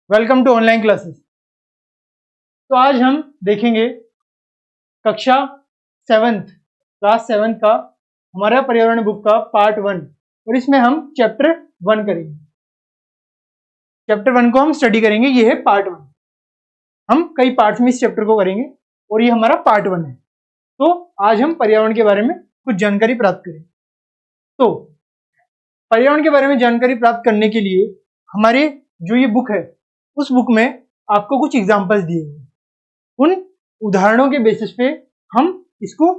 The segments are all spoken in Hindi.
Welcome to online classes. तो आज हम देखेंगे कक्षा 7th क्लास 7 का हमारा पर्यावरण बुक का पार्ट 1 और इसमें हम चैप्टर 1 करेंगे। चैप्टर 1 को हम स्टडी करेंगे। ये है पार्ट 1। हम कई पार्ट्स में इस चैप्टर को करेंगे और ये हमारा पार्ट 1 है। तो आज हम पर्यावरण के बारे में कुछ जानकारी प्राप्त करेंगे। तो पर्यावरण के बारे में जानकारी प्राप्त करने के लिए हमारे जो ये बुक है उस बुक में आपको कुछ एग्जाम्पल्स दिए हैं। उन उदाहरणों के बेसिस पे हम इसको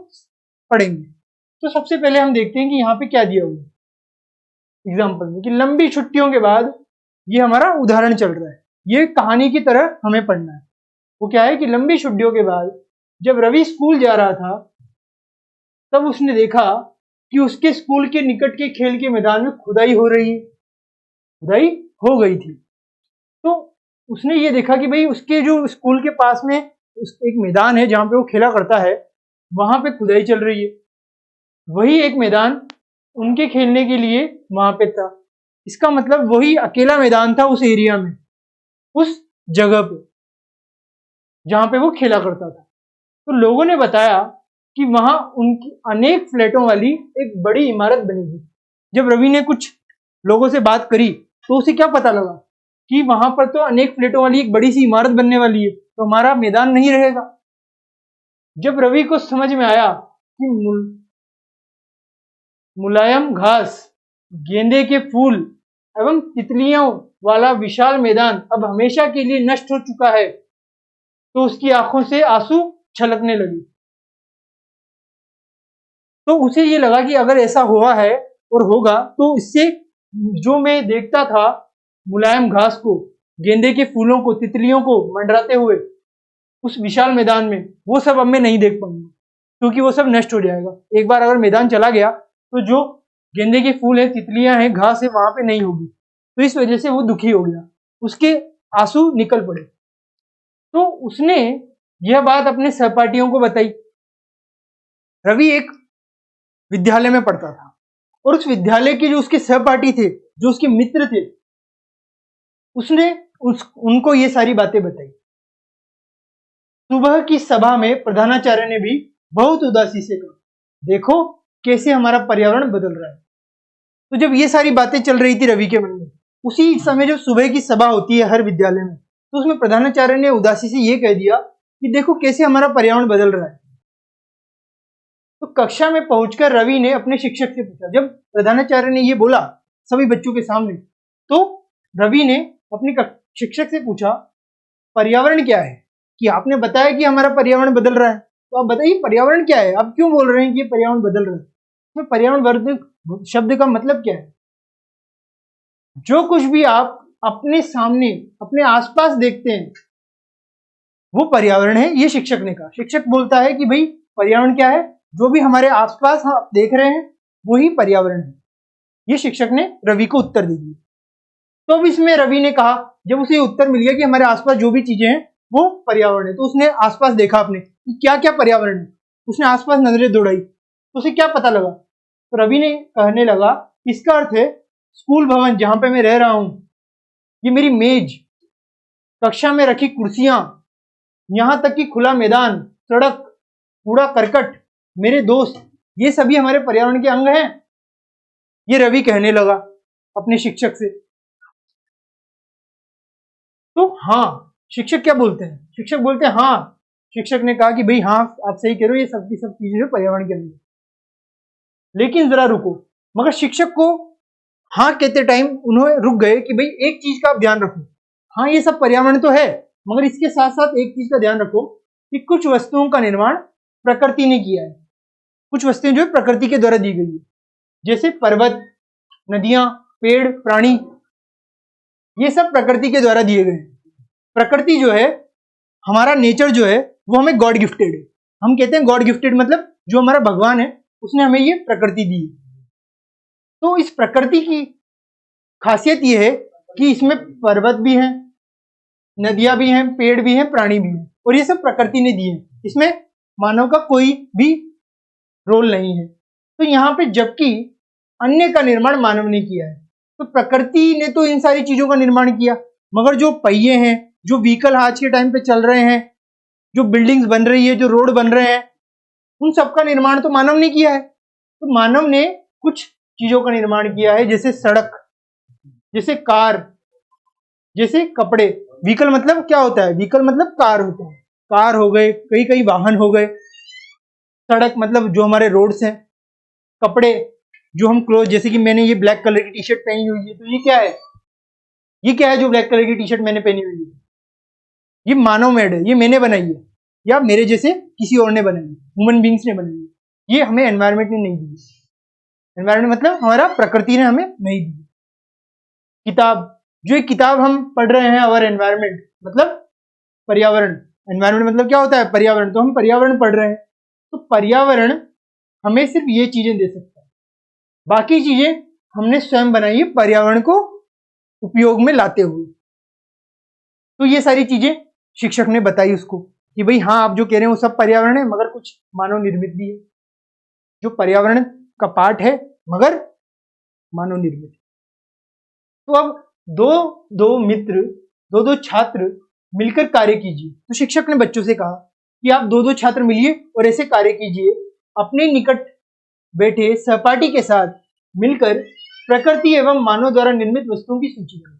पढ़ेंगे। तो सबसे पहले हम देखते हैं कि यहाँ पे क्या दिया हुआ है एग्जाम्पल में, कि लंबी छुट्टियों के बाद, ये हमारा उदाहरण चल रहा है, ये कहानी की तरह हमें पढ़ना है। वो क्या है कि लंबी छुट्टियों के बाद जब रवि स्कूल जा रहा था तब उसने देखा कि उसके स्कूल के निकट के खेल के मैदान में खुदाई हो रही है, खुदाई हो गई थी। तो उसने ये देखा कि भाई उसके जो स्कूल के पास में एक मैदान है जहाँ पे वो खेला करता है, वहां पे खुदाई चल रही है। वही एक मैदान उनके खेलने के लिए वहां पे था। इसका मतलब वही अकेला मैदान था उस एरिया में, उस जगह पे जहाँ पे वो खेला करता था। तो लोगों ने बताया कि वहां उनकी अनेक फ्लैटों वाली एक बड़ी इमारत बनेगी। जब रवि ने कुछ लोगों से बात करी तो उसे क्या पता लगा कि वहां पर तो अनेक फ्लैटों वाली एक बड़ी सी इमारत बनने वाली है, तो हमारा मैदान नहीं रहेगा। जब रवि को समझ में आया कि मुलायम घास, गेंदे के फूल एवं तितलियों वाला विशाल मैदान अब हमेशा के लिए नष्ट हो चुका है, तो उसकी आंखों से आंसू छलकने लगे। तो उसे ये लगा कि अगर ऐसा हुआ है और होगा तो इससे जो मैं देखता था मुलायम घास को, गेंदे के फूलों को, तितलियों को मंडराते हुए उस विशाल मैदान में, वो सब अब मैं नहीं देख पाऊंगा, क्योंकि वो सब नष्ट हो जाएगा। एक बार अगर मैदान चला गया तो जो गेंदे के फूल है, तितलियां हैं, घास है, वहां पे नहीं होगी। तो इस वजह से वो दुखी हो गया, उसके आंसू निकल पड़े। तो उसने यह बात अपने सहपाठियों को बताई। रवि एक विद्यालय में पढ़ता था और उस विद्यालय के जो उसके सहपाठी थे, जो उसके मित्र थे, उसने उनको ये सारी बातें बताई। सुबह की सभा में प्रधानाचार्य ने भी बहुत उदासी से कहा, देखो कैसे हमारा पर्यावरण बदल रहा है। तो जब ये सारी बातें चल रही थी रवि के मन में, उसी समय जब सुबह की सभा होती है हर विद्यालय में, तो उसमें प्रधानाचार्य ने उदासी से ये कह दिया कि देखो कैसे हमारा पर्यावरण बदल रहा है। तो कक्षा में पहुंचकर रवि ने अपने शिक्षक से पूछा। जब प्रधानाचार्य ने ये बोला सभी बच्चों के सामने, तो रवि ने अपने शिक्षक से पूछा, पर्यावरण क्या है? कि आपने बताया कि हमारा पर्यावरण बदल रहा है, तो आप बताइए पर्यावरण क्या है? आप क्यों बोल रहे हैं कि ये पर्यावरण बदल रहा है? तो पर्यावरण शब्द का मतलब क्या है? जो कुछ भी आप अपने सामने, अपने आसपास देखते हैं, वो पर्यावरण है, ये शिक्षक ने कहा। शिक्षक बोलता है कि भाई पर्यावरण क्या है? जो भी हमारे आसपास आप देख रहे हैं वही पर्यावरण है। ये शिक्षक ने रवि को उत्तर दे दिया। तो अब इसमें रवि ने कहा, जब उसे उत्तर मिल गया कि हमारे आसपास जो भी चीजें हैं वो पर्यावरण है, तो उसने आसपास देखा अपने कि क्या क्या पर्यावरण है। उसने आसपास नजरें दौड़ाई तो उसे क्या पता लगा? तो रवि ने कहने लगा, इसका अर्थ है स्कूल भवन जहां पे मैं रह रहा हूं, ये मेरी मेज, कक्षा में रखी कुर्सियां, यहां तक कि खुला मैदान, सड़क, कूड़ा करकट, मेरे दोस्त, ये सभी हमारे पर्यावरण के अंग हैं। ये रवि कहने लगा अपने शिक्षक से। तो हाँ, शिक्षक क्या बोलते हैं? शिक्षक बोलते हैं हाँ। शिक्षक ने कहा कि भाई हाँ, आप सही कह रहे हो, ये सब की सब चीजें पर्यावरण के अंदर। लेकिन जरा रुको। मगर शिक्षक को हाँ कहते टाइम उन्होंने रुक गए कि भाई एक चीज का आप ध्यान रखो, हाँ ये सब पर्यावरण तो है, मगर इसके साथ साथ एक चीज का ध्यान रखो कि कुछ वस्तुओं का निर्माण प्रकृति ने किया है। कुछ वस्तुएं जो है प्रकृति के द्वारा दी गई है, जैसे पर्वत, नदियां, पेड़, प्राणी, ये सब प्रकृति के द्वारा दिए गए हैं। प्रकृति जो है, हमारा नेचर जो है, वो हमें गॉड गिफ्टेड है। हम कहते हैं गॉड गिफ्टेड मतलब जो हमारा भगवान है उसने हमें ये प्रकृति दी है। तो इस प्रकृति की खासियत ये है कि इसमें पर्वत भी हैं, नदियां भी हैं, पेड़ भी हैं, प्राणी भी हैं, और ये सब प्रकृति ने दिए हैं। इसमें मानव का कोई भी रोल नहीं है। तो यहाँ पे जबकि अन्य का निर्माण मानव ने किया है, तो प्रकृति ने तो इन सारी चीजों का निर्माण किया, मगर जो पहिए हैं, जो व्हीकल आज के टाइम पे चल रहे हैं, जो बिल्डिंग्स बन रही है, जो रोड बन रहे हैं, उन सबका निर्माण तो मानव ने किया है। तो मानव ने कुछ चीजों का निर्माण किया है, जैसे सड़क, जैसे कार, जैसे कपड़े। व्हीकल मतलब क्या होता है? व्हीकल मतलब कार होता है। कार हो गए, कई कई वाहन हो गए। सड़क मतलब जो हमारे रोड्स हैं। कपड़े जो हम क्लोथ, जैसे कि मैंने ये ब्लैक कलर की टी शर्ट पहनी हुई है, तो ये क्या है? ये क्या है जो ब्लैक कलर की टी शर्ट मैंने पहनी हुई है? ये मानव मेड है, ये मैंने बनाई है, या मेरे जैसे किसी और ने बनाई है, ह्यूमन बींग्स ने बनाई है। ये हमें एनवायरमेंट ने नहीं दी। एनवायरमेंट मतलब हमारा प्रकृति ने हमें नहीं दी। किताब, जो एक किताब हम पढ़ रहे हैं, अवर एनवायरमेंट मतलब पर्यावरण। एनवायरमेंट मतलब क्या होता है? पर्यावरण। तो हम पर्यावरण पढ़ रहे हैं, तो पर्यावरण हमें सिर्फ ये चीजें दे सकता है, बाकी चीजें हमने स्वयं बनाई है पर्यावरण को उपयोग में लाते हुए। तो ये सारी चीजें शिक्षक ने बताई उसको कि भाई हाँ, आप जो कह रहे हैं वो सब पर्यावरण है, मगर कुछ मानव निर्मित भी है, जो पर्यावरण का पार्ट है मगर मानव निर्मित। तो अब दो दो मित्र, दो दो छात्र मिलकर कार्य कीजिए। तो शिक्षक ने बच्चों से कहा कि आप दो दो छात्र मिलिए और ऐसे कार्य कीजिए, अपने निकट बैठे सहपाठी के साथ मिलकर प्रकृति एवं मानव द्वारा निर्मित वस्तुओं की सूची बनाएं।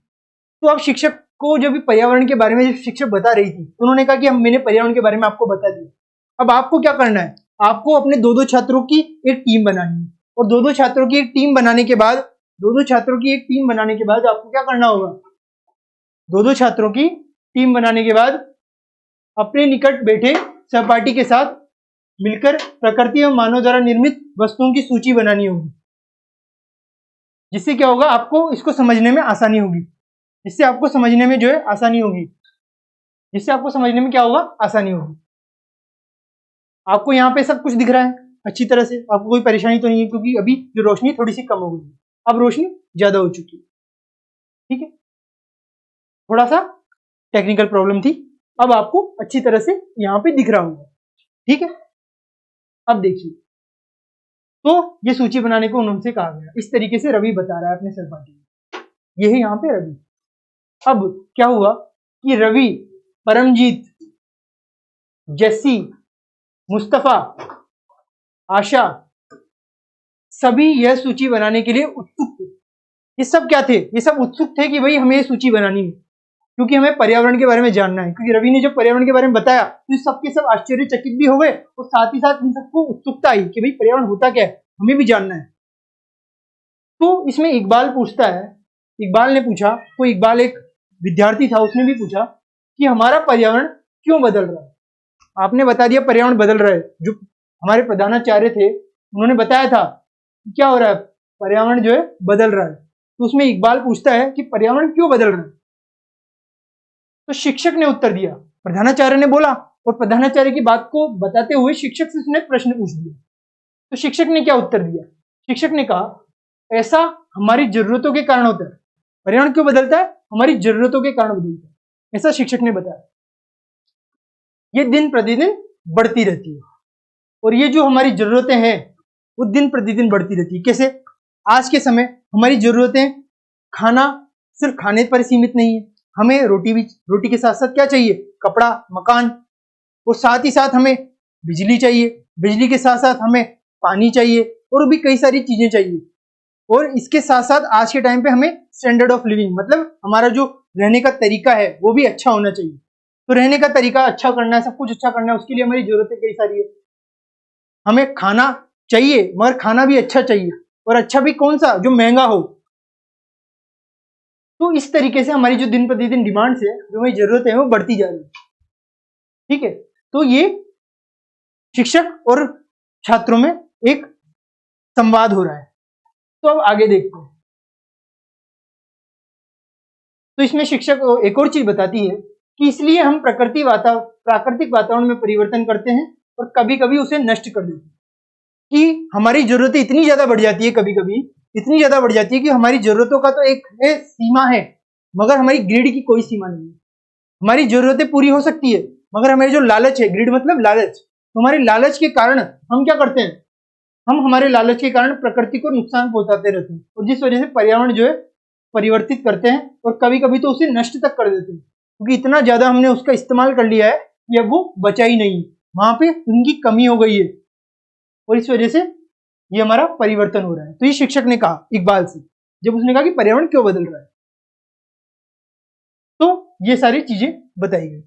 तो अब शिक्षक को जब भी पर्यावरण के बारे में जब शिक्षक बता रही थी, तो उन्होंने कहा कि मैंने पर्यावरण के बारे में आपको बता दिया, अब आपको क्या करना है? आपको अपने दो दो छात्रों की एक टीम बनानी है, और दो दो छात्रों की एक टीम बनाने के बाद, दो दो छात्रों की एक टीम बनाने के बाद आपको क्या करना होगा? दो दो छात्रों की टीम बनाने के बाद अपने निकट बैठे सहपाठी के साथ मिलकर प्रकृति और मानव द्वारा निर्मित वस्तुओं की सूची बनानी होगी। जिससे क्या होगा? आपको इसको समझने में आसानी होगी। जिससे आपको समझने में जो है आसानी होगी। जिससे आपको समझने में क्या होगा? आसानी होगी। आपको यहाँ पे सब कुछ दिख रहा है अच्छी तरह से, आपको कोई परेशानी तो नहीं है, क्योंकि अभी जो रोशनी थोड़ी सी कम हो गई है, अब रोशनी ज्यादा हो चुकी है। ठीक है, थोड़ा सा टेक्निकल प्रॉब्लम थी, अब आपको अच्छी तरह से यहाँ पे दिख रहा होगा। ठीक है, अब देखिए, तो ये सूची बनाने को उनसे कहा गया। इस तरीके से रवि बता रहा है अपने सहपाठी को, यही यहाँ पे रवि। अब क्या हुआ कि रवि, परमजीत, जेसी, मुस्तफा, आशा, सभी यह सूची बनाने के लिए उत्सुक थे। ये सब क्या थे? ये सब उत्सुक थे कि भाई हमें ये सूची बनानी है, क्योंकि हमें पर्यावरण के बारे में जानना है। क्योंकि रवि ने जब पर्यावरण के बारे में बताया, तो ये सब के सब आश्चर्यचकित भी हो गए, और साथ ही साथ इन सबको उत्सुकता आई कि भाई पर्यावरण होता क्या है, हमें भी जानना है। तो इसमें इकबाल पूछता है, इकबाल ने पूछा, तो इकबाल एक विद्यार्थी था, उसने भी पूछा कि हमारा पर्यावरण क्यों बदल रहा है? आपने बता दिया पर्यावरण बदल रहा है, जो हमारे प्रधानाचार्य थे उन्होंने बताया था कि क्या हो रहा है, पर्यावरण जो है बदल रहा है। तो उसमें इकबाल पूछता है कि पर्यावरण क्यों बदल रहा है? तो शिक्षक ने उत्तर दिया, प्रधानाचार्य ने बोला, और प्रधानाचार्य की बात को बताते हुए शिक्षक से उसने प्रश्न पूछ दिया। तो शिक्षक ने क्या उत्तर दिया? शिक्षक ने कहा, ऐसा हमारी जरूरतों के कारण होता है। पर्यावरण क्यों बदलता है? हमारी जरूरतों के कारण बदलता है, ऐसा शिक्षक ने बताया। ये दिन प्रतिदिन बढ़ती रहती है, और ये जो हमारी जरूरतें हैं वो दिन प्रतिदिन बढ़ती रहती है। कैसे? आज के समय हमारी जरूरतें, खाना सिर्फ खाने पर सीमित नहीं है, हमें रोटी के साथ साथ क्या चाहिए? कपड़ा, मकान, और साथ ही साथ हमें बिजली चाहिए, बिजली के साथ साथ हमें पानी चाहिए, और भी कई सारी चीजें चाहिए। और इसके साथ साथ आज के टाइम पे हमें स्टैंडर्ड ऑफ लिविंग, मतलब हमारा जो रहने का तरीका है वो भी अच्छा होना चाहिए। तो रहने का तरीका अच्छा करना है, सब कुछ अच्छा करना है, उसके लिए हमारी जरूरतें कई सारी है। हमें खाना चाहिए, मगर खाना भी अच्छा चाहिए, और अच्छा भी कौन सा? जो महंगा हो। तो इस तरीके से हमारी जो दिन प्रतिदिन डिमांड्स है, जो हमारी जरूरतें हैं, वो बढ़ती जा रही है। ठीक है, तो ये शिक्षक और छात्रों में एक संवाद हो रहा है। तो अब आगे देखते हैं। तो इसमें शिक्षक एक और चीज बताती है कि इसलिए हम प्राकृतिक वातावरण में परिवर्तन करते हैं, और कभी कभी उसे नष्ट कर देते हैं। कि हमारी जरूरतें इतनी ज्यादा बढ़ जाती है, कभी कभी इतनी ज्यादा बढ़ जाती है कि हमारी जरूरतों का तो एक है सीमा है, मगर हमारी ग्रिड की कोई सीमा नहीं है। हमारी जरूरतें पूरी हो सकती है, मगर हमारी जो लालच है, ग्रिड मतलब लालच, तो हमारे लालच के कारण हम क्या करते हैं? हम हमारे लालच के कारण प्रकृति को नुकसान पहुंचाते रहते हैं, और जिस वजह से पर्यावरण जो है परिवर्तित करते हैं और कभी कभी तो उसे नष्ट तक कर देते हैं, क्योंकि इतना ज्यादा हमने उसका इस्तेमाल कर लिया है कि अब वो बचा ही नहीं, वहां पे उनकी कमी हो गई है और इस वजह से ये हमारा परिवर्तन हो रहा है। तो ये शिक्षक ने कहा इकबाल से, जब उसने कहा कि पर्यावरण क्यों बदल रहा है, तो ये सारी चीजें बताई गई।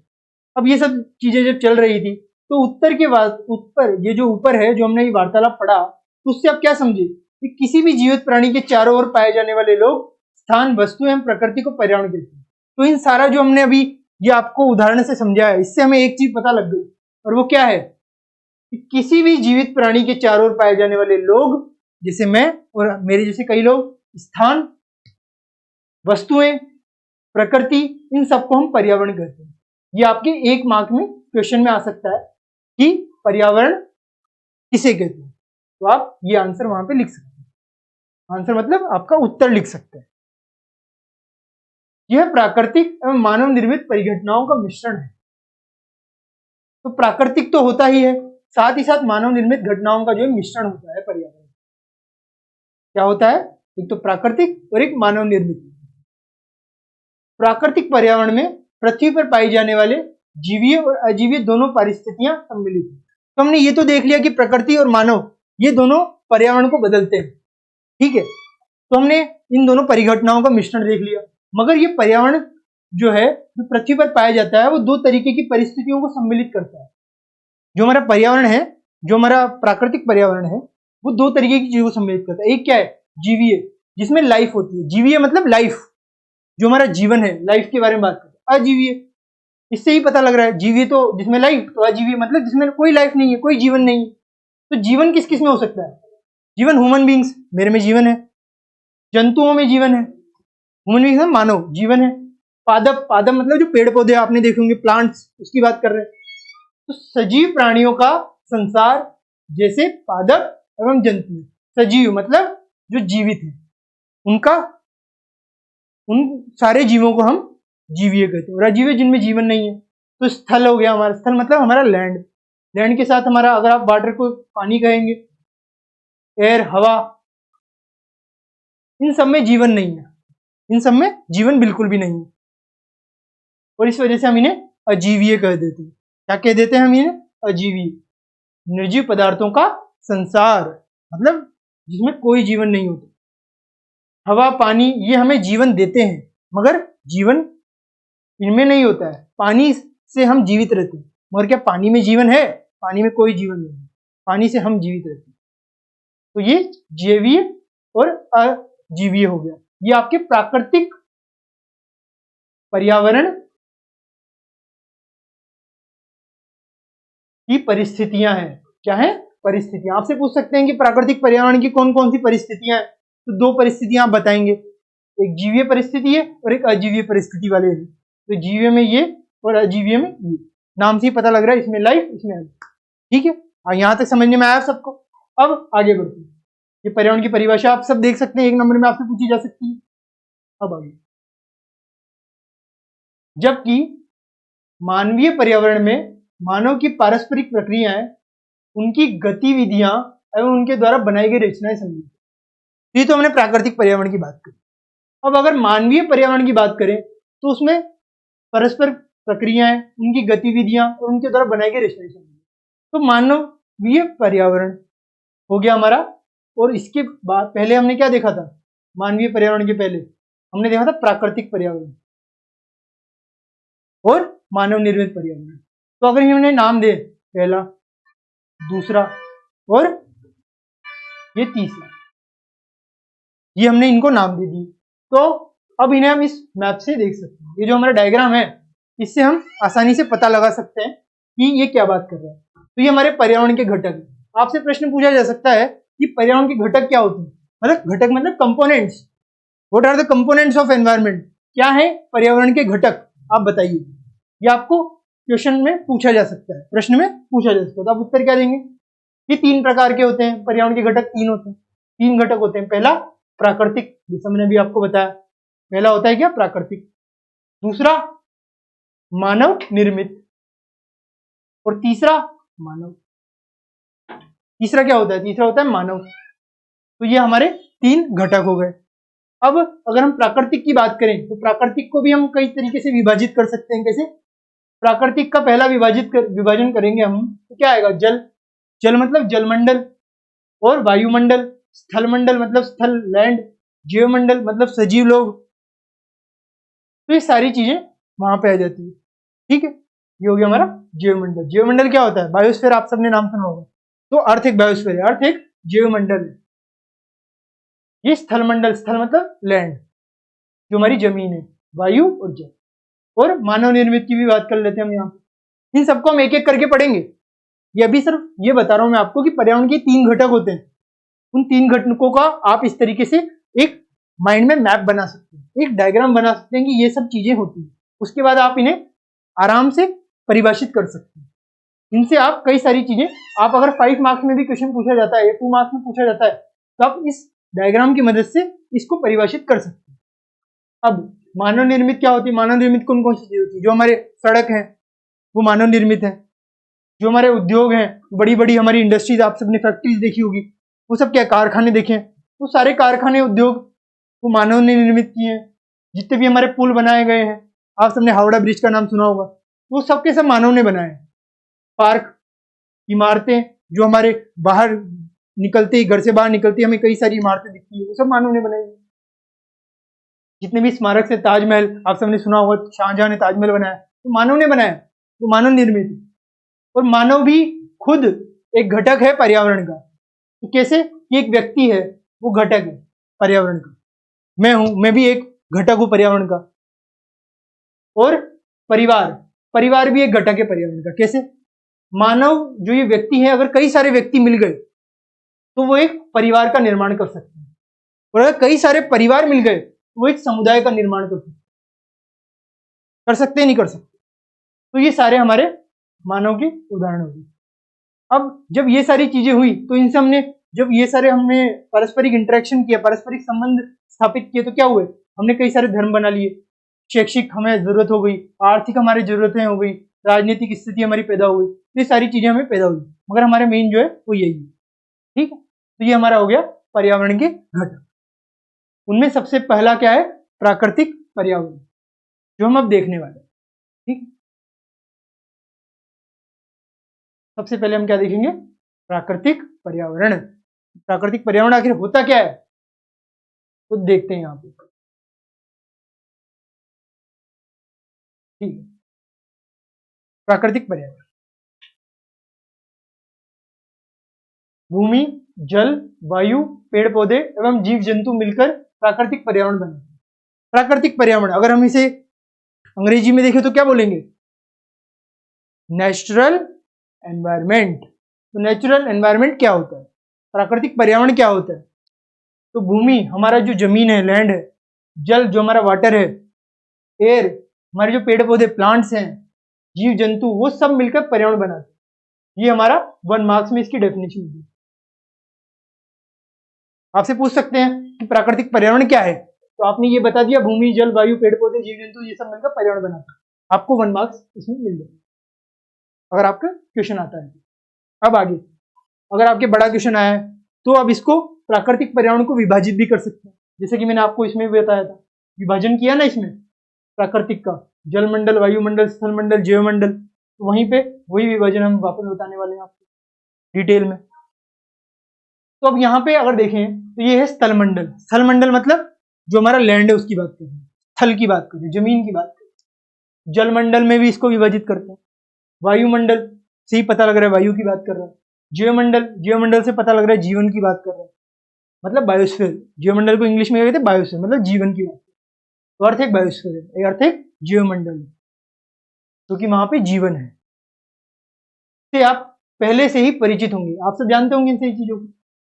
अब ये सब चीजें जब चल रही थी तो उत्तर के बाद उत्तर ये जो ऊपर है जो हमने ये वार्तालाप पढ़ा, तो उससे आप क्या समझे कि किसी भी जीवित प्राणी के चारों ओर पाए जाने वाले लोग, स्थान, वस्तु एवं प्रकृति को पर्यावरण कहते हैं। तो इन सारा जो हमने अभी ये आपको उदाहरण से समझा है, इससे हमें एक चीज पता लग गई, और वो क्या है कि किसी भी जीवित प्राणी के चारों ओर पाए जाने वाले लोग, जैसे मैं और मेरे जैसे कई लोग, स्थान, वस्तुएं, प्रकृति, इन सबको हम पर्यावरण कहते हैं। ये आपके एक मार्क में क्वेश्चन में आ सकता है कि पर्यावरण किसे कहते हैं, तो आप ये आंसर वहां पे लिख सकते हैं। आंसर मतलब आपका उत्तर लिख सकते हैं। यह प्राकृतिक एवं मानव निर्मित परिघटनाओं का मिश्रण है। तो प्राकृतिक तो होता ही है, साथ ही साथ मानव निर्मित घटनाओं का जो मिश्रण होता है पर्यावरण। क्या होता है, एक तो प्राकृतिक और एक मानव निर्मित। प्राकृतिक पर्यावरण में पृथ्वी पर पाई जाने वाले जीवीय और अजीवीय दोनों परिस्थितियां सम्मिलित हैं। तो हमने ये तो देख लिया कि प्रकृति और मानव ये दोनों पर्यावरण को बदलते हैं, ठीक है। तो हमने इन दोनों परिघटनाओं का मिश्रण देख लिया, मगर ये पर्यावरण जो है जो पृथ्वी पर पाया जाता है वो दो तरीके की परिस्थितियों को सम्मिलित करता है। जो हमारा पर्यावरण है, जो हमारा प्राकृतिक पर्यावरण है, वो दो तरीके की चीजों को सम्मिलित करता है। एक क्या है, जीवीय, जिसमें लाइफ होती है। जीवीय मतलब लाइफ, जो हमारा जीवन है, लाइफ के बारे में बात करते हैं। अजीवीय, इससे ही पता लग रहा है, जीवीय तो जिसमें लाइफ, तो अजीवीय मतलब जिसमें कोई लाइफ नहीं है, कोई जीवन नहीं है। तो जीवन किस किस में हो सकता है, जीवन ह्यूमन बींग्स, मेरे में जीवन है, जंतुओं में जीवन है, ह्यूमन बींग्स में मानव जीवन है, पादप, पादप मतलब जो पेड़ पौधे आपने देखे होंगे, प्लांट्स, उसकी बात कर रहे हैं। तो सजीव प्राणियों का संसार, जैसे पादप एवं जंतु। सजीव मतलब जो जीवित है, उनका, उन सारे जीवों को हम जीवीय कहते हैं। और अजीवीय जिनमें जीवन नहीं है, तो स्थल हो गया हमारा, स्थल मतलब हमारा लैंड। लैंड के साथ हमारा, अगर आप वाटर को पानी कहेंगे, एयर, हवा, इन सब में जीवन नहीं है, इन सब में जीवन बिल्कुल भी नहीं है, और इस वजह से हम इन्हें अजीवीय कह देते हैं। क्या कह देते हैं हम इन्हें, अजीवीय। निर्जीव पदार्थों का संसार मतलब जिसमें कोई जीवन नहीं होता। हवा, पानी, ये हमें जीवन देते हैं, मगर जीवन इनमें नहीं होता है। पानी से हम जीवित रहते हैं, मगर क्या पानी में जीवन है, पानी में कोई जीवन नहीं है, पानी से हम जीवित रहते हैं। तो ये जैवीय और अजीवीय हो गया। ये आपके प्राकृतिक पर्यावरण की परिस्थितियां हैं। क्या है, परिस्थितियां। आपसे पूछ सकते हैं कि प्राकृतिक पर्यावरण की कौन कौन सी परिस्थितियां हैं, तो दो परिस्थितियां आप बताएंगे, एक जीवीय परिस्थिति है और एक अजीवीय परिस्थिति वाले है। तो जीवीय में ये और अजीवीय में ये, नाम से ही पता लग रहा है, इसमें लाइफ, इसमें लाइफ, ठीक है। यहां तक समझने में आया सबको। अब आगे बढ़ते हैं। ये पर्यावरण की परिभाषा आप सब देख सकते हैं, एक नंबर में आपसे पूछी जा सकती है। अब आगे, जबकि मानवीय पर्यावरण में मानव की पारस्परिक प्रक्रियाएं, उनकी गतिविधियां एवं उनके द्वारा बनाई गई रचनाएं सम्मिलित। ये तो हमने प्राकृतिक पर्यावरण की बात करी। अब अगर मानवीय पर्यावरण की बात करें तो उसमें परस्पर प्रक्रियाएं, उनकी गतिविधियां और उनके द्वारा बनाई गई रचनाएं सम्मिलित। तो मानवीय पर्यावरण हो गया हमारा। और इसके बाद पहले हमने क्या देखा था, मानवीय पर्यावरण के पहले हमने देखा था प्राकृतिक पर्यावरण और मानव निर्मित पर्यावरण। तो अगर हमने नाम दे, पहला, दूसरा और ये तीसरा, ये हमने इनको नाम दे दी। तो अब इन्हें हम इस मैप से देख सकते हैं। ये जो हमारा डायग्राम है, इससे हम आसानी से पता लगा सकते हैं कि ये क्या बात कर रहा है। तो ये हमारे पर्यावरण के घटक है। आपसे प्रश्न पूछा जा सकता है कि पर्यावरण के घटक क्या होते हैं, मतलब घटक मतलब components. What are the components of environment, क्या है पर्यावरण के घटक, आप बताइए। ये आपको क्वेश्चन में पूछा जा सकता है, प्रश्न में पूछा जा सकता है। तो आप उत्तर क्या देंगे, ये तीन प्रकार के होते हैं पर्यावरण के घटक, तीन होते हैं, तीन घटक होते हैं। पहला प्राकृतिक, जैसे मैंने भी आपको बताया, पहला होता है क्या, प्राकृतिक। दूसरा मानव निर्मित, और तीसरा मानव। तीसरा क्या होता है, तीसरा होता है मानव। तो ये हमारे तीन घटक हो गए। अब अगर हम प्राकृतिक की बात करें तो प्राकृतिक को भी हम कई तरीके से विभाजित कर सकते हैं। कैसे? प्राकृतिक का पहला विभाजन करेंगे हम तो क्या आएगा? जल। जल मतलब जलमंडल, और वायुमंडल, स्थलमंडल मतलब स्थल लैंड, जीवमंडल मतलब सजीव लोग। तो ये सारी चीजें वहां पे आ जाती है। ठीक है, ये हो गया हमारा जीवमंडल। जीवमंडल क्या होता है? बायोस्फीयर आप सबने नाम सुना होगा। तो अर्थ एक बायोस्फीयर है, अर्थ एक जीवमंडल है। ये स्थलमंडल, स्थल मतलब लैंड, जो हमारी जमीन है, वायु और जल। और मानव निर्मित की भी बात कर लेते हैं हम यहाँ पे। इन सबको हम एक एक करके पढ़ेंगे। ये अभी सिर्फ ये बता रहा हूं मैं आपको कि पर्यावरण के 3 घटक होते हैं। उन 3 घटकों का आप इस तरीके से एक माइंड में मैप बना सकते हैं, एक डायग्राम बना सकते हैं कि ये सब चीजें होती हैं। उसके बाद आप इन्हें आराम से परिभाषित कर सकते हैं। इनसे आप कई सारी चीजें, आप अगर 5 मार्क्स में भी क्वेश्चन पूछा जाता है या 2 मार्क्स में पूछा जाता है तो आप इस डायग्राम की मदद से इसको परिभाषित कर सकते हैं। अब मानव निर्मित क्या होती है? मानव निर्मित कौन कौन सी चीज होती है? जो हमारे सड़क है वो मानव निर्मित है। जो हमारे उद्योग हैं, बड़ी बड़ी हमारी इंडस्ट्रीज, आप सबने फैक्ट्रीज देखी होगी, वो सब क्या, कारखाने देखे, वो सारे कारखाने उद्योग वो मानव ने निर्मित किए हैं। जितने भी हमारे पुल बनाए गए हैं, आप सबने हावड़ा ब्रिज का नाम सुना होगा, वो सबके सब मानव ने बनाए हैं। पार्क, इमारतें जो हमारे बाहर निकलते ही, घर से बाहर निकलती हमें कई सारी इमारतें दिखती है, वो सब मानव ने बनाई है। जितने भी स्मारक से, ताजमहल आप सबने सुना होगा, शाहजहां ने ताजमहल बनाया, तो मानव ने बनाया, तो मानव निर्मित है। और मानव भी खुद एक घटक है पर्यावरण का। तो कैसे कि एक व्यक्ति है वो घटक है पर्यावरण का, मैं हूं, मैं भी एक घटक हूं पर्यावरण का। और परिवार, परिवार भी एक घटक है पर्यावरण का। कैसे? मानव जो ये व्यक्ति है, अगर कई सारे व्यक्ति मिल गए तो वो एक परिवार का निर्माण कर सकते हैं, और अगर कई सारे परिवार मिल गए तो वो एक समुदाय का निर्माण कर सकते हैं, नहीं कर सकते? तो ये सारे हमारे मानव के उदाहरण हो गए। अब जब ये सारी चीजें हुई तो इनसे हमने, जब ये सारे हमने पारस्परिक इंटरेक्शन किया, पारस्परिक संबंध स्थापित किए, तो क्या हुए? हमने कई सारे धर्म बना लिए, शैक्षिक हमें जरूरत हो गई, आर्थिक हमारी जरूरतें हो गई, राजनीतिक स्थिति हमारी पैदा हो गई, ये सारी चीजें हमें पैदा हुई, मगर हमारे मेन जो है वो यही है। ठीक है, तो ये हमारा हो गया पर्यावरण के घटक। उनमें सबसे पहला क्या है? प्राकृतिक पर्यावरण, जो हम अब देखने वाले हैं। ठीक, सबसे पहले हम क्या देखेंगे? प्राकृतिक पर्यावरण। प्राकृतिक पर्यावरण आखिर होता क्या है तो देखते हैं यहाँ पे। ठीक है, प्राकृतिक पर्यावरण भूमि, जल, वायु, पेड़ पौधे एवं जीव जंतु मिलकर प्राकृतिक पर्यावरण बनाते हैं। प्राकृतिक पर्यावरण अगर हम इसे अंग्रेजी में देखें तो क्या बोलेंगे? Natural environment. तो नेचुरल एनवायरमेंट क्या होता है? प्राकृतिक पर्यावरण क्या होता है? तो भूमि हमारा जो जमीन है, लैंड है, जल जो हमारा वाटर है, एयर हमारे जो पेड़ पौधे प्लांट्स हैं, जीव जंतु, वो सब मिलकर पर्यावरण बनाते हैं। ये हमारा 1 मार्क्स में इसकी डेफिनेशन होगी। आपसे पूछ सकते हैं कि प्राकृतिक पर्यावरण क्या है, तो आपने ये बता दिया, भूमि, जल, वायु, पेड़ पौधे, जीव जंतु, ये सब मिलकर पर्यावरण बनाते हैं। आपको 1 मार्क्स इसमें मिल जाएगा अगर आपका क्वेश्चन आता है। अब आगे, अगर आपके बड़ा क्वेश्चन आया है तो अब इसको प्राकृतिक पर्यावरण को विभाजित भी कर सकते हैं, जैसे कि मैंने आपको इसमें भी बताया था, विभाजन किया ना इसमें प्राकृतिक का, जलमंडल, वायुमंडल, स्थलमंडल, जीवमंडल, तो वहीं पे वही विभाजन हम वापस बताने वाले हैं आपको डिटेल में। तो अब यहाँ पे अगर देखें तो ये है स्थलमंडल। स्थलमंडल मतलब जो हमारा लैंड है उसकी बात कर रहे हैं, स्थल की बात कर रहे हैं, जमीन की बात कर रहे हैं। जलमंडल में भी इसको विभाजित करते हैं। वायुमंडल से ही पता लग रहा है वायु की बात कर रहा है। जीवमंडल, जीवमंडल से पता लग रहा है जीवन की बात कर रहा है, मतलब बायोस्फीयर। जीवमंडल को इंग्लिश में कहते हैं बायोस्फीयर, मतलब जीवन की बात। तो अर्थ एक बायोस्फीयर है, अर्थ एक जीवमंडल है, क्योंकि वहां पे जीवन है। से आप पहले से ही परिचित होंगे, आप सब जानते होंगे इन सभी चीजों को।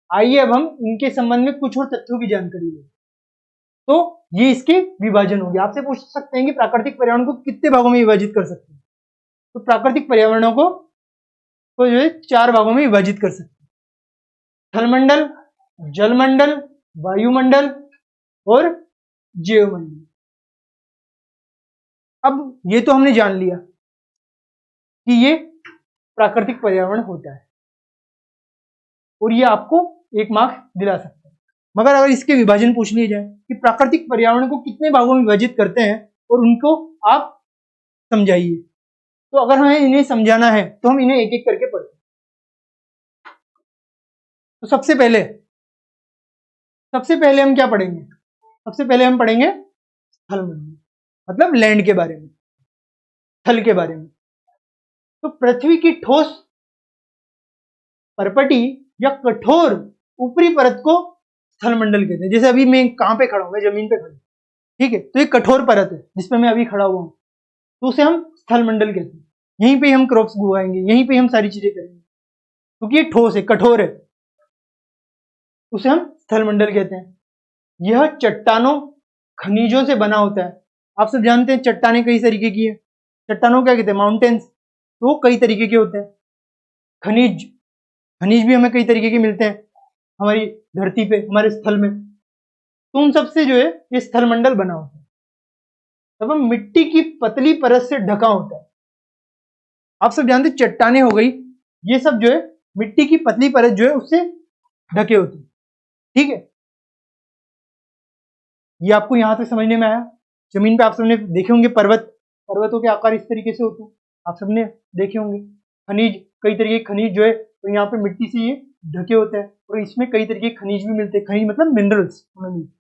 आइए अब हम इनके संबंध में कुछ और तथ्यों की जानकारी लें। तो ये इसके विभाजन होंगे। आपसे पूछ सकते हैं कि प्राकृतिक पर्यावरण को कितने भागों में विभाजित कर सकते हैं, तो प्राकृतिक पर्यावरणों को जो है 4 भागों में विभाजित कर सकते हैं। थलमंडल, जलमंडल, वायुमंडल और जीवमंडल। अब ये तो हमने जान लिया कि ये प्राकृतिक पर्यावरण होता है, और ये आपको 1 मार्क्स दिला सकता है। मगर अगर इसके विभाजन पूछ लिया जाए कि प्राकृतिक पर्यावरण को कितने भागों में विभाजित करते हैं और उनको आप समझाइए, तो अगर हमें इन्हें समझाना है तो हम इन्हें एक एक करके पढ़ते हैं। तो सबसे पहले हम क्या पढ़ेंगे? सबसे पहले हम पढ़ेंगे स्थलमंडल, मतलब लैंड के बारे में, स्थल के बारे में। तो पृथ्वी की ठोस परपटी या कठोर ऊपरी परत को स्थलमंडल कहते हैं। जैसे अभी मैं कहां पे खड़ा हूं? मैं जमीन पे खड़ा हूं, ठीक है, तो ये कठोर परत है जिसपे मैं अभी खड़ा हुआ हूं, तो उसे हम स्थलमंडल कहते हैं। यहीं पे हम क्रॉप्स उगाएंगे, यहीं पे हम सारी चीजें करेंगे, क्योंकि ये ठोस है, कठोर है, उसे हम स्थलमंडल कहते हैं। यह चट्टानों, खनिजों से बना होता है। आप सब जानते हैं चट्टानें कई तरीके की है। चट्टानों क्या कहते हैं? माउंटेन्स। तो वो कई तरीके के होते हैं। खनिज, खनिज भी हमें कई तरीके के मिलते हैं हमारी धरती पे, हमारे स्थल में। तो उन सबसे जो है ये स्थलमंडल बना होता है। तब हम मिट्टी की पतली परत से ढका होता है। आप सब जानते हैं चट्टानें हो गई, ये सब जो है मिट्टी की पतली परत जो है उससे ढके होते हैं, ठीक है। ये आपको यहां तक समझने में आया। जमीन पे आप सबने देखे होंगे पर्वतों के आकार इस तरीके से होते हैं, आप सबने देखे होंगे। खनिज, कई तरीके के खनिज जो है तो यहाँ पे मिट्टी से ये ढके होते हैं, और इसमें कई तरीके के खनिज भी मिलते हैं। खनिज मतलब मिनरल्स हमें मिलते हैं,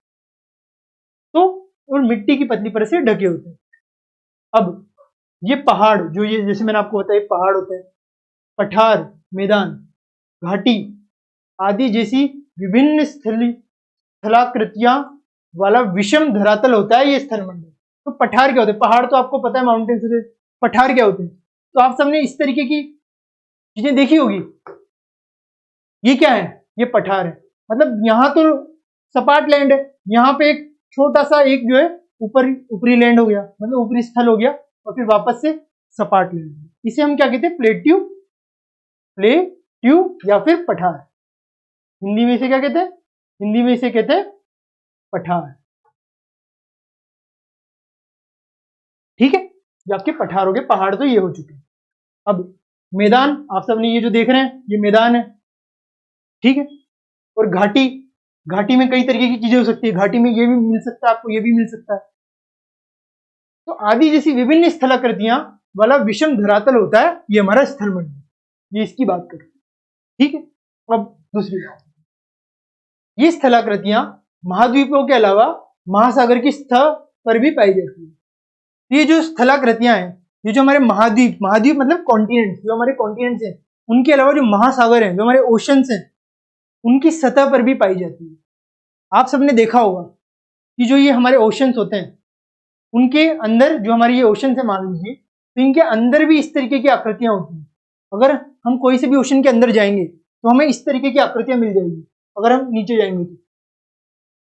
तो और मिट्टी की पतली परत से ढके होते हैं। अब ये पहाड़ जो, ये जैसे मैंने आपको बताया पहाड़ होते हैं, पठार, मैदान, घाटी आदि जैसी विभिन्न स्थलाकृतियां वाला विषम धरातल होता है ये स्थलमंडल। तो पठार क्या होते हैं? पहाड़ तो आपको पता है माउंटेन से। पठार क्या होते हैं? तो आप सबने इस तरीके की चीजें देखी होगी। ये क्या है? ये पठार है, मतलब यहाँ तो सपाट लैंड है, यहाँ पे एक छोटा सा एक जो है ऊपरी लैंड हो गया, मतलब ऊपरी स्थल हो गया, और फिर वापस से सपाट लैंड। इसे हम क्या कहते हैं? प्लेट्यू या फिर पठार। हिंदी में इसे क्या कहते हैं? हिंदी में इसे कहते हैं पठार, ठीक है। ये आपके पठार हो गए, पहाड़ तो ये हो चुके हैं। अब मैदान, आप सबने ये जो देख रहे हैं ये मैदान है, ठीक है। और घाटी, घाटी में कई तरीके की चीजें हो सकती है। घाटी में ये भी मिल सकता है आपको, ये भी मिल सकता है। तो आदि जैसी विभिन्न स्थलाकृतियां वाला विषम धरातल होता है ये हमारा स्थलमंडल। ये इसकी बात करें, ठीक है। अब दूसरी बात, ये स्थलाकृतियां महाद्वीपों के अलावा महासागर की सतह पर भी पाई जाती है। ये जो स्थलाकृतियां हैं, ये जो हमारे महाद्वीप मतलब कॉन्टिनेंट, जो हमारे कॉन्टिनेंट्स हैं, उनके अलावा जो महासागर हैं, जो हमारे ओशंस हैं, उनकी सतह पर भी पाई जाती है। आप सबने देखा होगा कि जो ये हमारे ओशंस होते हैं, उनके अंदर जो हमारे ये ओशन है मान लीजिए, तो इनके अंदर भी इस तरीके की आकृतियां होती हैं। अगर हम कोई से भी ओशन के अंदर जाएंगे तो हमें इस तरीके की आकृतियां मिल जाएगी। अगर हम नीचे जाएंगे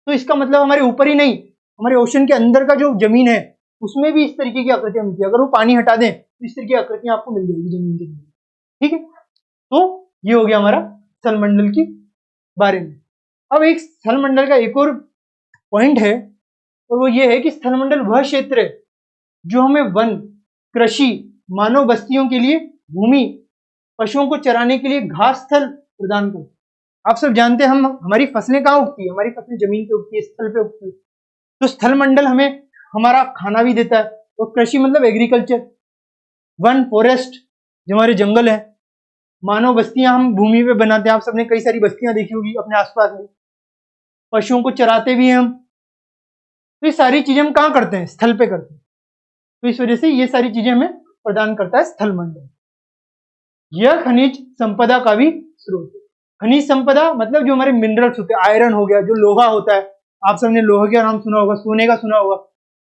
तो इसका मतलब हमारे ऊपर ही नहीं, हमारे ओशन के अंदर का जो जमीन है उसमें भी इस तरीके की आकृतियां मिलती है। अगर वो पानी हटा दें तो इस तरीके की आकृतियां आपको मिल जाएगी जमीन के अंदर, ठीक है। तो ये हो गया हमारा स्थलमंडल के बारे में। अब एक स्थलमंडल का एक और पॉइंट है, और वो ये है कि स्थलमंडल वह क्षेत्र है जो हमें वन, कृषि, मानव बस्तियों के लिए भूमि, पशुओं को चराने के लिए घास स्थल प्रदान करता है। आप सब जानते हैं हम हमारी फसलें कहाँ उगती है? हमारी फसलें जमीन पे उगती है, स्थल पे उगती है। तो स्थलमंडल हमें हमारा खाना भी देता है। और कृषि मतलब एग्रीकल्चर, वन फॉरेस्ट जो हमारे जंगल है, मानव बस्तियां हम भूमि पे बनाते हैं। आप सबने कई सारी बस्तियां देखी होगी अपने आसपास में। पशुओं को चराते भी हैं हम। तो ये सारी चीजें हम कहाँ करते हैं? स्थल पे करते हैं। तो इस वजह से ये सारी चीजें हमें प्रदान करता है स्थलमंडल। यह खनिज संपदा का भी स्रोत है। खनिज संपदा मतलब जो हमारे मिनरल्स होते हैं, आयरन हो गया, जो लोहा होता है, आप सबने लोहे का नाम सुना होगा, सोने का सुना होगा।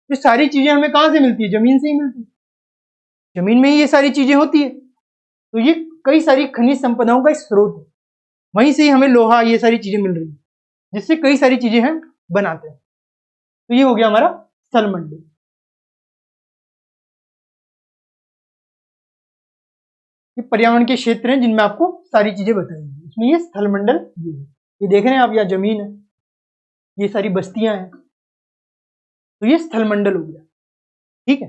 ये सारी चीजें हमें कहां से मिलती है? जमीन से ही मिलती है। जमीन में ही ये सारी चीजें होती है। तो ये कई सारी खनिज संपदाओं का स्रोत है। वहीं से ही हमें लोहा, ये सारी चीजें मिल रही है, जिससे कई सारी चीजें हम बनाते हैं। तो ये हो गया हमारा स्थलमंडल। ये पर्यावरण के क्षेत्र हैं जिनमें आपको सारी चीजें बताएंगे। इसमें ये स्थलमंडल ये देख रहे हैं आप, या जमीन है, ये सारी बस्तियां हैं, तो ये स्थलमंडल हो गया, ठीक है।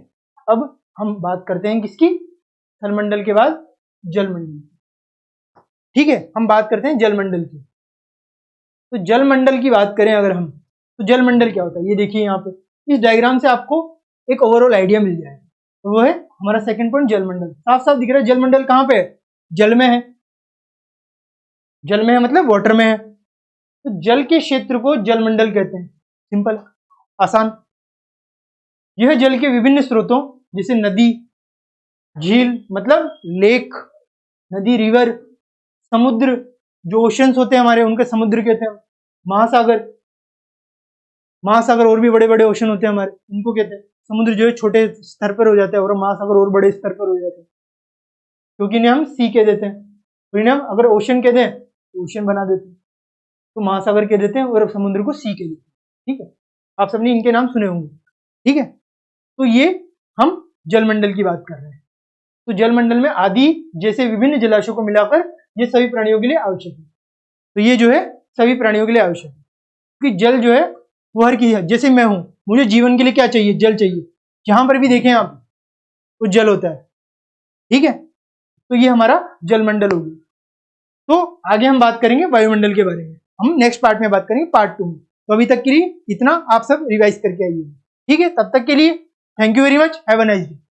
अब हम बात करते हैं किसकी? स्थलमंडल के बाद जलमंडल, ठीक है। हम बात करते हैं जलमंडल की। तो जलमंडल की बात करें अगर हम, तो जलमंडल क्या होता है ये देखिए यहाँ पे इस डायग्राम से आपको एक ओवरऑल आइडिया मिल जाएगा। तो वो है हमारा सेकंड पॉइंट जलमंडल। साफ साफ दिख रहा है जलमंडल कहाँ पे है, जल में है। जल में है मतलब वाटर में है, तो जल के क्षेत्र को जलमंडल कहते हैं। सिंपल, आसान। यह जल के विभिन्न स्रोतों जैसे नदी, झील मतलब लेक, नदी रिवर, समुद्र जो ओशंस होते हैं हमारे उनके समुद्र कहते हैं, महासागर, महासागर और भी बड़े बड़े ओशन होते हैं हमारे उनको कहते हैं। समुद्र जो है छोटे स्तर पर हो जाता है और महासागर और बड़े स्तर पर हो जाते हैं, क्योंकि इन्हें हम सी कह देते हैं। तो इन्हें हम अगर ओशन कह दें तो ओशन बना देते हैं, तो महासागर कह देते हैं और समुद्र को सी कह देते हैं। ठीक है, आप सबने इनके नाम सुने होंगे। ठीक है, तो ये हम जलमंडल की बात कर रहे हैं। तो जलमंडल में आदि जैसे विभिन्न जलाशयों को मिलाकर ये सभी प्राणियों के लिए आवश्यक है। तो ये जो है सभी प्राणियों के लिए आवश्यक है, क्योंकि जल जो है वो हर की है। जैसे मैं हूं, मुझे जीवन के लिए क्या चाहिए, जल चाहिए। जहां पर भी देखें आप वो जल होता है। ठीक है, तो ये हमारा जलमंडल हो गया। तो आगे हम बात करेंगे वायुमंडल के बारे में, हम नेक्स्ट पार्ट में बात करेंगे पार्ट 2 में। तो अभी तक के लिए इतना आप सब रिवाइज करके आइए। ठीक है, तब तक के लिए thank you very much, have a nice day.